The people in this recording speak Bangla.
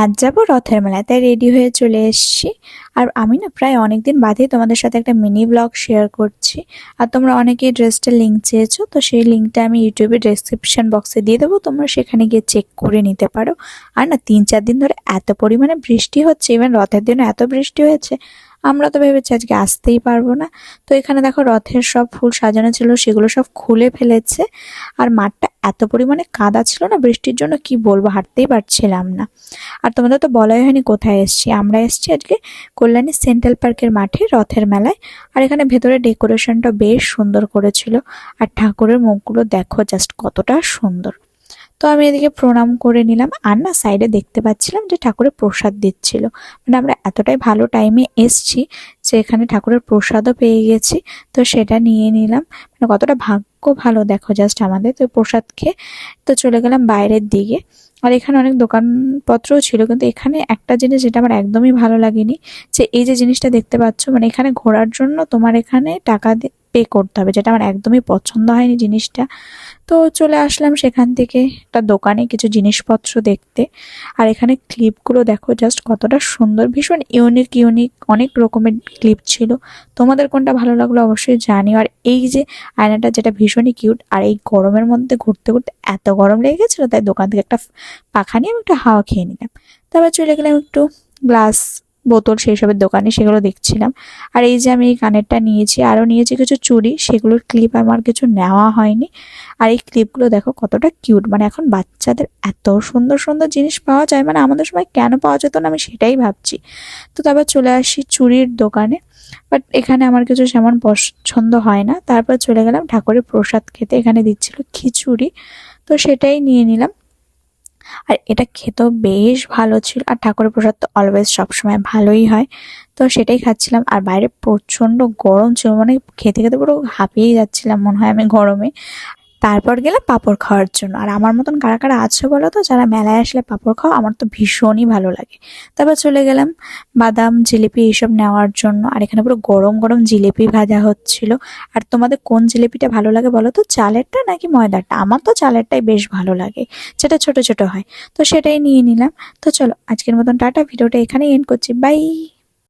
আজ যাব রথের মেলায়, তাই রেডি হয়ে চলে এসেছি। আর আমি না প্রায় অনেকদিন বাদেই তোমাদের সাথে একটা মিনি ব্লগ শেয়ার করছি। আর তোমরা অনেকেই ড্রেসটার লিঙ্ক চেয়েছো, তো সেই লিঙ্কটা আমি ইউটিউবে ডেসক্রিপশন বক্সে দিয়ে দেবো, তোমরা সেখানে গিয়ে চেক করে নিতে পারো। আর না 3-4 দিন ধরে এত পরিমাণে বৃষ্টি হচ্ছে, ইভেন রথের দিনও এত বৃষ্টি হয়েছে, আমরা তো ভেবেছি আজকে আসতেই পারবো না। তো এখানে দেখো রথের সব ফুল সাজানো ছিল, সেগুলো সব খুলে ফেলেছে। আর মাঠটা এত পরিমাণে কাদা ছিল না বৃষ্টির জন্য, কি বলবো, হাঁটতেই পারছিলাম না। আর তোমাদের তো বলাই হয়নি কোথায় এসেছি। আমরা এসেছি আজকে কল্যাণী সেন্ট্রাল পার্কের মাঠে রথের মেলায়। আর এখানে ভেতরে ডেকোরেশনটা বেশ সুন্দর করেছিল। আর ঠাকুরের মুখগুলো দেখো জাস্ট কতটা সুন্দর। তো আমি এদিকে প্রণাম করে নিলাম। আর না সাইডে দেখতে পাচ্ছিলাম যে ঠাকুরের প্রসাদ দিচ্ছিল। মানে আমরা এতটাই ভালো টাইমে এসছি যে এখানে ঠাকুরের প্রসাদও পেয়ে গেছি। তো সেটা নিয়ে নিলাম। মানে কতটা ভাগ্য ভালো দেখো জাস্ট আমাদের। তো প্রসাদ খেয়ে তো চলে গেলাম বাইরের দিকে। আর এখানে অনেক দোকানপত্রও ছিল, কিন্তু এখানে একটা জিনিস যেটা আমার একদমই ভালো লাগেনি, যে এই যে জিনিসটা দেখতে পাচ্ছ, মানে এখানে ঘোরার জন্য তোমার এখানে টাকা পে করতে হবে, যেটা আমার একদমই পছন্দ হয়নি জিনিসটা। তো চলে আসলাম সেখান থেকে একটা দোকানে কিছু জিনিসপত্র দেখতে। আর এখানে ক্লিপগুলো দেখো জাস্ট কতটা সুন্দর, ভীষণ ইউনিক ইউনিক অনেক রকমের ক্লিপ ছিল। তোমাদের কোনটা ভালো লাগলো অবশ্যই জানিও। আর এই যে আয়নাটা, যেটা ভীষণই কিউট। আর এই গরমের মধ্যে ঘুরতে ঘুরতে এত গরম লেগে গেছিলো, তাই দোকান থেকে একটা পাখা নিয়ে আমি একটু হাওয়া খেয়ে নিলাম। তারপর চলে গেলাম একটু গ্লাস বোতল সেই সবের দোকানে, সেগুলো দেখছিলাম। আর এই যে আমি এই কানেরটা নিয়েছি, আরও নিয়েছি কিছু চুড়ি, সেগুলোর ক্লিপ আমার কিছু নেওয়া হয়নি। আর এই ক্লিপগুলো দেখো কতটা কিউট। মানে এখন বাচ্চাদের এত সুন্দর সুন্দর জিনিস পাওয়া যায়, মানে আমাদের সময় কেন পাওয়া যেত না আমি সেটাই ভাবছি। তো তারপর চলে আসি চুড়ির দোকানে, বাট এখানে আমার কিছু সেমন পছন্দ হয় না। তারপর চলে গেলাম ঠাকুরের প্রসাদ খেতে। এখানে দিচ্ছিল খিচুড়ি, তো সেটাই নিয়ে নিলাম। আর এটা খেতেও বেশ ভালো ছিল। আর ঠাকুরের প্রসাদ তো অলওয়েজ সবসময় ভালোই হয়, তো সেটাই খাচ্ছিলাম। আর বাইরে প্রচণ্ড গরম ছিল, মানে খেতে খেতে পুরো হাঁপিয়েই যাচ্ছিলাম মনে হয় আমি গরমে। তারপর গেলাম পাঁপড় খাওয়ার জন্য। আর আমার মতন কারা কারা আছে বলো তো, যারা মেলায় আসলে পাঁপড় খাওয়া, আমার তো ভীষণই ভালো লাগে। তারপর চলে গেলাম বাদাম জিলিপি এইসব নেওয়ার জন্য। আর এখানে পুরো গরম গরম জিলিপি ভাজা হচ্ছিল। আর তোমাদের কোন জিলিপিটা ভালো লাগে বলো তো, চালেরটা নাকি ময়দারটা? আমার তো চালেরটাই বেশ ভালো লাগে, যেটা ছোট ছোট হয়। তো সেটাই নিয়ে নিলাম। তো চলো আজকের মতন টাটা, ভিডিওটা এখানেই এন্ড করছি, বাই।